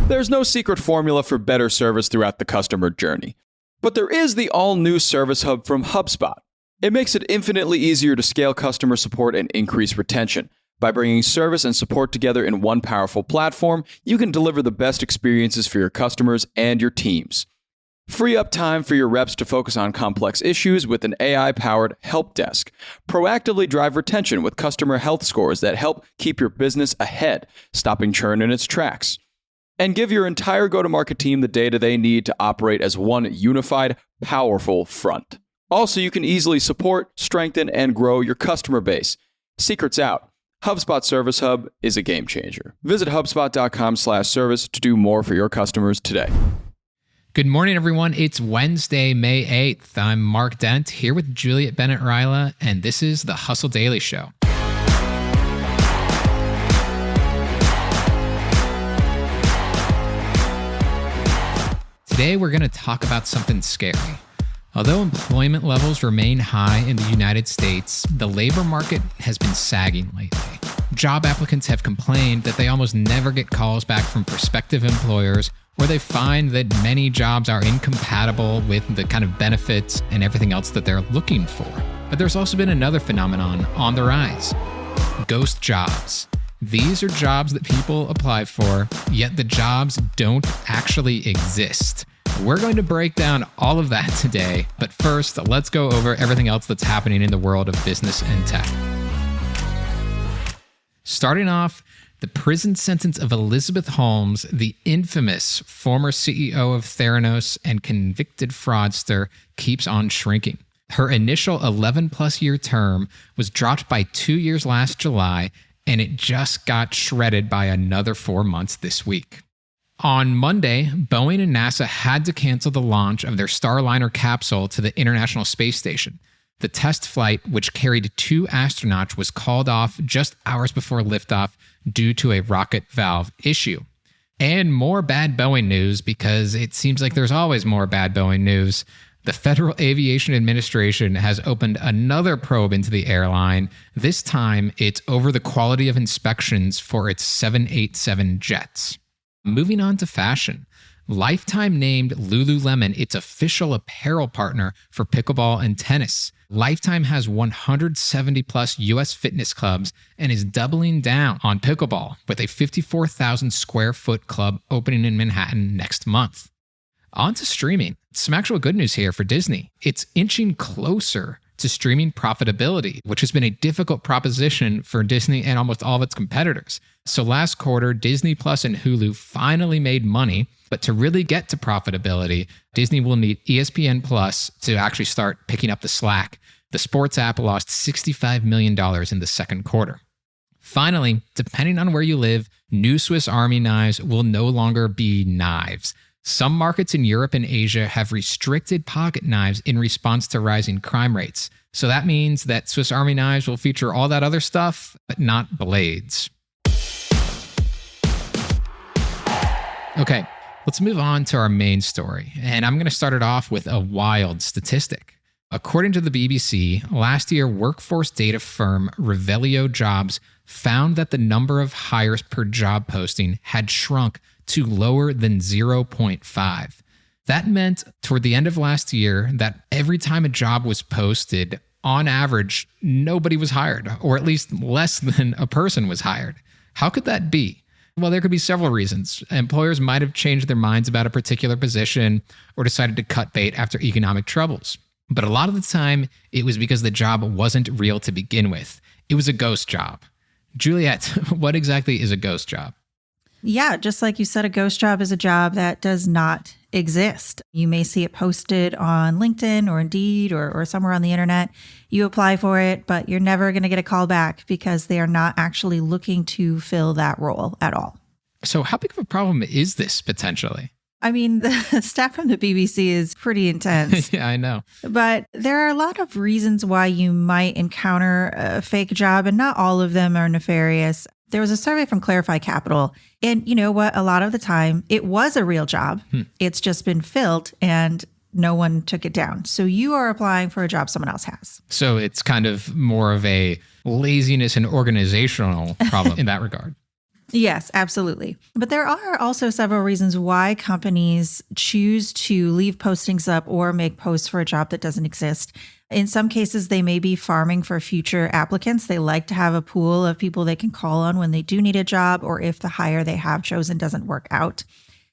There's no secret formula for better service throughout the customer journey. But there is the all-new Service Hub from HubSpot. It makes it infinitely easier to scale customer support and increase retention. By bringing service and support together in one powerful platform, you can deliver the best experiences for your customers and your teams. Free up time for your reps to focus on complex issues with an AI-powered help desk. Proactively drive retention with customer health scores that help keep your business ahead, stopping churn in its tracks. And give your entire go-to-market team the data they need to operate as one unified, powerful front. Also, you can easily support, strengthen, and grow your customer base. Secrets out. HubSpot Service Hub is a game changer. Visit HubSpot.com/service to do more for your customers today. Good morning, everyone. It's Wednesday, May 8th. I'm Mark Dent here with Juliet Bennet Ryla, and this is the Hustle Daily Show. Today, we're going to talk about something scary. Although employment levels remain high in the United States, the labor market has been sagging lately. Job applicants have complained that they almost never get calls back from prospective employers, or they find that many jobs are incompatible with the kind of benefits and everything else that they're looking for. But there's also been another phenomenon on the rise: ghost jobs. These are jobs that people apply for, yet the jobs don't actually exist. We're going to break down all of that today, but first, let's go over everything else that's happening in the world of business and tech. Starting off, the prison sentence of Elizabeth Holmes, the infamous former CEO of Theranos and convicted fraudster, keeps on shrinking. Her initial 11-plus year term was dropped by 2 years last July, and it just got shredded by another 4 months this week. On Monday, Boeing and NASA had to cancel the launch of their Starliner capsule to the International Space Station. The test flight, which carried 2 astronauts, was called off just hours before liftoff due to a rocket valve issue. And more bad Boeing news, because it seems like there's always more bad Boeing news. The Federal Aviation Administration has opened another probe into the airline. This time, it's over the quality of inspections for its 787 jets. Moving on to fashion. Lifetime named Lululemon its official apparel partner for pickleball and tennis. Lifetime has 170 plus US fitness clubs and is doubling down on pickleball with a 54,000 square foot club opening in Manhattan next month. On to streaming. Some actual good news here for Disney. It's inching closer to streaming profitability, which has been a difficult proposition for Disney and almost all of its competitors. So last quarter, Disney Plus and Hulu finally made money, but to really get to profitability, Disney will need ESPN Plus to actually start picking up the slack. The sports app lost $65 million in the second quarter. Finally, depending on where you live, new Swiss Army knives will no longer be knives. Some markets in Europe and Asia have restricted pocket knives in response to rising crime rates. So that means that Swiss Army knives will feature all that other stuff, but not blades. Okay, let's move on to our main story. And I'm going to start it off with a wild statistic. According to the BBC, last year, workforce data firm Revelio Jobs found that the number of hires per job posting had shrunk to lower than 0.5. That meant toward the end of last year that every time a job was posted, on average, nobody was hired, or at least less than a person was hired. How could that be? Well, there could be several reasons. Employers might have changed their minds about a particular position or decided to cut bait after economic troubles. But a lot of the time, it was because the job wasn't real to begin with. It was a ghost job. Juliet, what exactly is a ghost job? Yeah, just like you said, a ghost job is a job that does not exist. You may see it posted on LinkedIn or Indeed or somewhere on the internet. You apply for it, but you're never going to get a call back because they are not actually looking to fill that role at all. So how big of a problem is this potentially? I mean, the stat from the BBC is pretty intense. Yeah, I know. But there are a lot of reasons why you might encounter a fake job, and not all of them are nefarious. There was a survey from Clarify Capital, and you know what? A lot of the time, it was a real job. It's just been filled, and no one took it down. So you are applying for a job someone else has. So it's kind of more of a laziness and organizational problem in that regard. Yes, absolutely. But there are also several reasons why companies choose to leave postings up or make posts for a job that doesn't exist. In some cases, they may be farming for future applicants. They like to have a pool of people they can call on when they do need a job or if the hire they have chosen doesn't work out.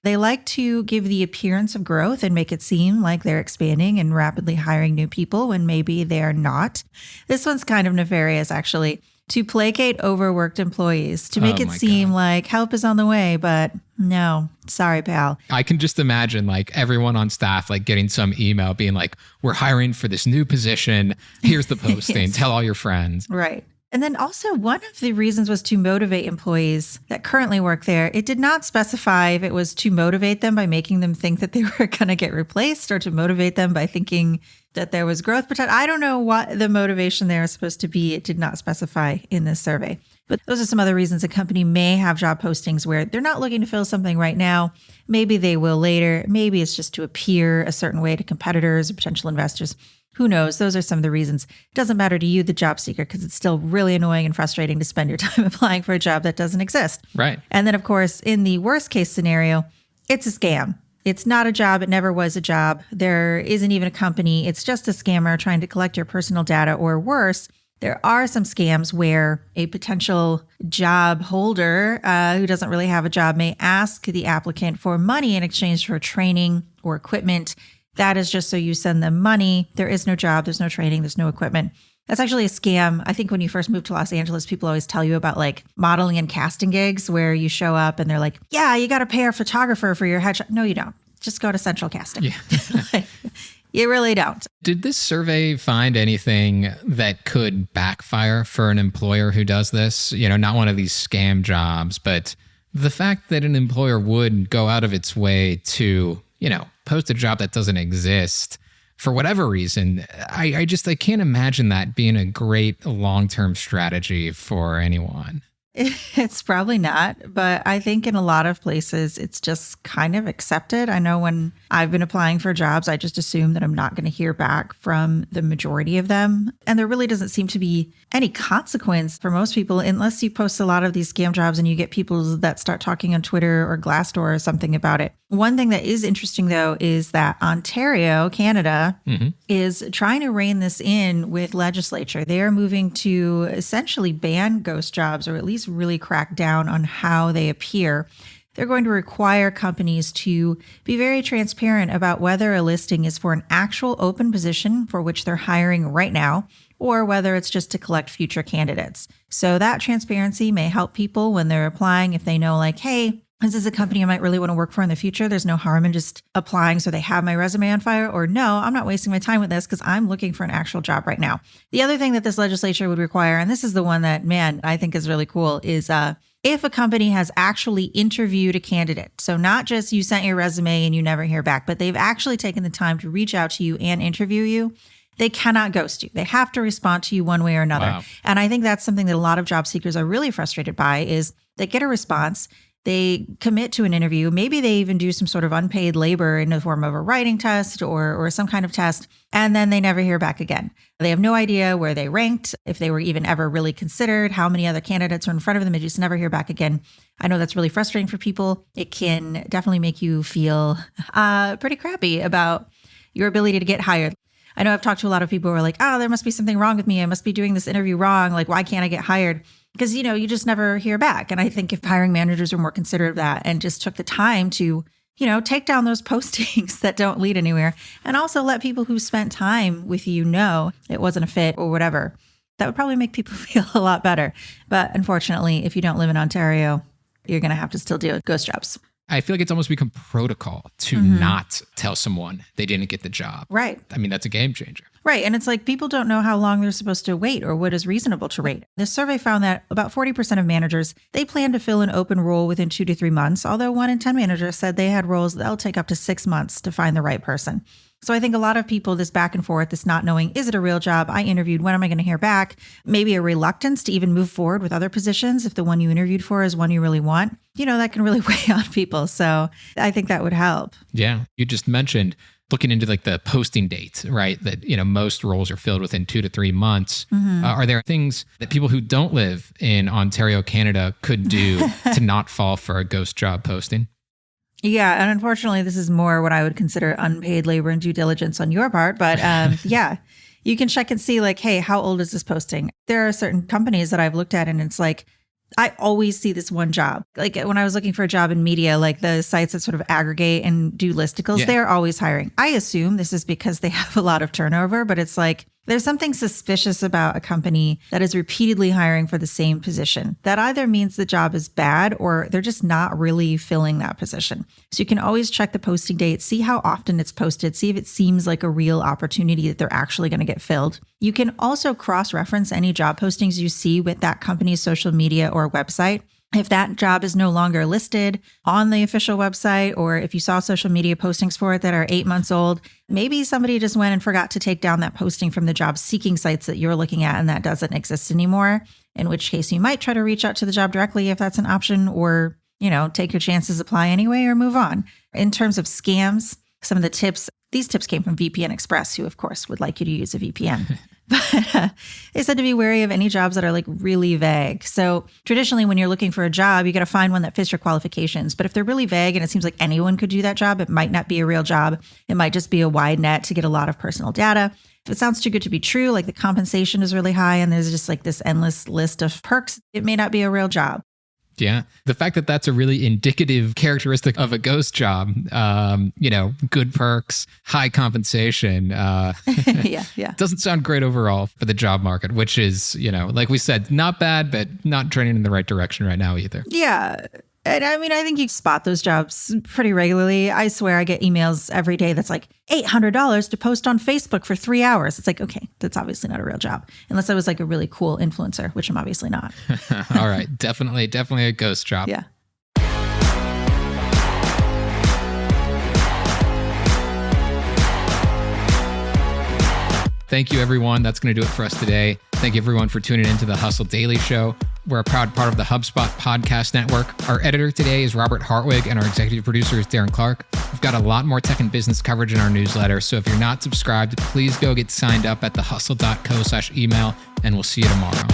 They like to give the appearance of growth and make it seem like they're expanding and rapidly hiring new people when maybe they're not. This one's kind of nefarious, actually. To placate overworked employees, to make it seem like help is on the way, but no, sorry, pal. I can just imagine like everyone on staff like getting some email being like, we're hiring for this new position. Here's the posting. Tell all your friends. Right. And then also one of the reasons was to motivate employees that currently work there. It did not specify if it was to motivate them by making them think that they were going to get replaced or to motivate them by thinking that there was growth potential. I don't know what the motivation there is supposed to be. It did not specify in this survey. But those are some other reasons a company may have job postings where they're not looking to fill something right now. Maybe they will later. Maybe it's just to appear a certain way to competitors or potential investors. Who knows? Those are some of the reasons. It doesn't matter to you, the job seeker, because it's still really annoying and frustrating to spend your time applying for a job that doesn't exist. Right. And then, of course, in the worst case scenario, it's a scam. It's not a job. It never was a job. There isn't even a company. It's just a scammer trying to collect your personal data, or worse. There are some scams where a potential job holder who doesn't really have a job may ask the applicant for money in exchange for training or equipment. That is just so you send them money. There is no job. There's no training. There's no equipment. That's actually a scam. I think when you first move to Los Angeles, people always tell you about like modeling and casting gigs where you show up and they're like, yeah, you got to pay our photographer for your headshot. No, you don't. Just go to Central Casting. Yeah. You really don't. Did this survey find anything that could backfire for an employer who does this? You know, not one of these scam jobs, but the fact that an employer would go out of its way to, you know, post a job that doesn't exist for whatever reason, I can't imagine that being a great long-term strategy for anyone. It's probably not, but I think in a lot of places, it's just kind of accepted. I know when I've been applying for jobs, I just assume that I'm not going to hear back from the majority of them. And there really doesn't seem to be any consequence for most people unless you post a lot of these scam jobs and you get people that start talking on Twitter or Glassdoor or something about it. One thing that is interesting, though, is that Ontario, Canada, is trying to rein this in with legislature. They are moving to essentially ban ghost jobs, or at least really crack down on how they appear. They're going to require companies to be very transparent about whether a listing is for an actual open position for which they're hiring right now, or whether it's just to collect future candidates. So that transparency may help people when they're applying if they know, like, hey, this is a company I might really want to work for in the future. There's no harm in just applying so they have my resume on file. Or no, I'm not wasting my time with this because I'm looking for an actual job right now. The other thing that this legislature would require, and this is the one that, man, I think is really cool, is if a company has actually interviewed a candidate. So not just you sent your resume and you never hear back, but they've actually taken the time to reach out to you and interview you. They cannot ghost you. They have to respond to you one way or another. Wow. And I think that's something that a lot of job seekers are really frustrated by is they get a response. They commit to an interview. Maybe they even do some sort of unpaid labor in the form of a writing test or some kind of test, and then they never hear back again. They have no idea where they ranked, if they were even ever really considered, how many other candidates are in front of them. They just never hear back again. I know that's really frustrating for people. It can definitely make you feel pretty crappy about your ability to get hired. I know I've talked to a lot of people who are like, oh, there must be something wrong with me. I must be doing this interview wrong. Like, why can't I get hired? Because, you know, you just never hear back. And I think if hiring managers are more considerate of that and just took the time to, you know, take down those postings that don't lead anywhere and also let people who spent time with you know it wasn't a fit or whatever, that would probably make people feel a lot better. But unfortunately, if you don't live in Ontario, you're going to have to still deal with ghost jobs. I feel like it's almost become protocol to not tell someone they didn't get the job. Right. I mean, that's a game changer. Right. And it's like people don't know how long they're supposed to wait or what is reasonable to wait. This survey found that about 40% of managers, they plan to fill an open role within 2 to 3 months, although 1 in 10 managers said they had roles that'll take up to 6 months to find the right person. So I think a lot of people, this back and forth, this not knowing, is it a real job? I interviewed, when am I going to hear back? Maybe a reluctance to even move forward with other positions if the one you interviewed for is one you really want. You know, that can really weigh on people. So I think that would help. Yeah. You just mentioned looking into like the posting date, right? That, most roles are filled within 2 to 3 months. Are there things that people who don't live in Ontario, Canada could do to not fall for a ghost job posting? Yeah. And unfortunately, this is more what I would consider unpaid labor and due diligence on your part. But yeah, you can check and see like, hey, how old is this posting? There are certain companies that I've looked at and it's like, I always see this one job. Like when I was looking for a job in media, like the sites that sort of aggregate and do listicles, they're always hiring. I assume this is because they have a lot of turnover, but it's like there's something suspicious about a company that is repeatedly hiring for the same position. That either means the job is bad or they're just not really filling that position. So you can always check the posting date, see how often it's posted, see if it seems like a real opportunity that they're actually going to get filled. You can also cross-reference any job postings you see with that company's social media or website. If that job is no longer listed on the official website, or if you saw social media postings for it that are 8 months old, maybe somebody just went and forgot to take down that posting from the job seeking sites that you're looking at and that doesn't exist anymore, in which case you might try to reach out to the job directly if that's an option, or, take your chances, apply anyway, or move on. In terms of scams, some of the tips, these tips came from VPN Express, who of course would like you to use a VPN. But they said to be wary of any jobs that are like really vague. So traditionally, when you're looking for a job, you got to find one that fits your qualifications. But if they're really vague and it seems like anyone could do that job, it might not be a real job. It might just be a wide net to get a lot of personal data. If it sounds too good to be true, like the compensation is really high and there's just like this endless list of perks, it may not be a real job. Yeah. The fact that that's a really indicative characteristic of a ghost job, good perks, high compensation, doesn't sound great overall for the job market, which is, like we said, not bad, but not trending in the right direction right now either. Yeah. And I mean, I think you spot those jobs pretty regularly. I swear I get emails every day that's like $800 to post on Facebook for 3 hours. It's like, okay, that's obviously not a real job. Unless I was like a really cool influencer, which I'm obviously not. All right. Definitely a ghost job. Yeah. Thank you, everyone. That's going to do it for us today. Thank you, everyone, for tuning into the Hustle Daily Show. We're a proud part of the HubSpot podcast network. Our editor today is Robert Hartwig, and our executive producer is Darren Clark. We've got a lot more tech and business coverage in our newsletter, so if you're not subscribed, please go get signed up at thehustle.co/email, and we'll see you tomorrow.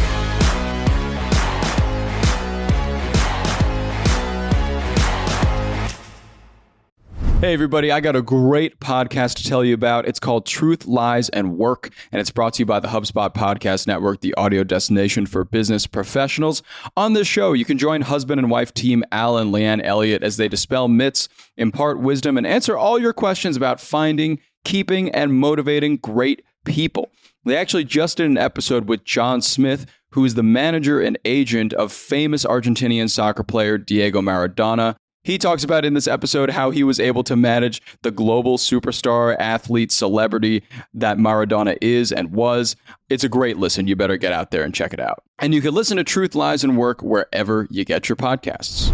Hey everybody, I got a great podcast to tell you about. It's called Truth, Lies, and Work, and it's brought to you by the HubSpot Podcast Network, the audio destination for business professionals. On this show, you can join husband and wife team Al and Leanne Elliott as they dispel myths, impart wisdom, and answer all your questions about finding, keeping, and motivating great people. They actually just did an episode with John Smith, who is the manager and agent of famous Argentinian soccer player Diego Maradona. He talks about in this episode how he was able to manage the global superstar, athlete, celebrity that Maradona is and was. It's a great listen. You better get out there and check it out. And you can listen to Truth, Lies, and Work wherever you get your podcasts.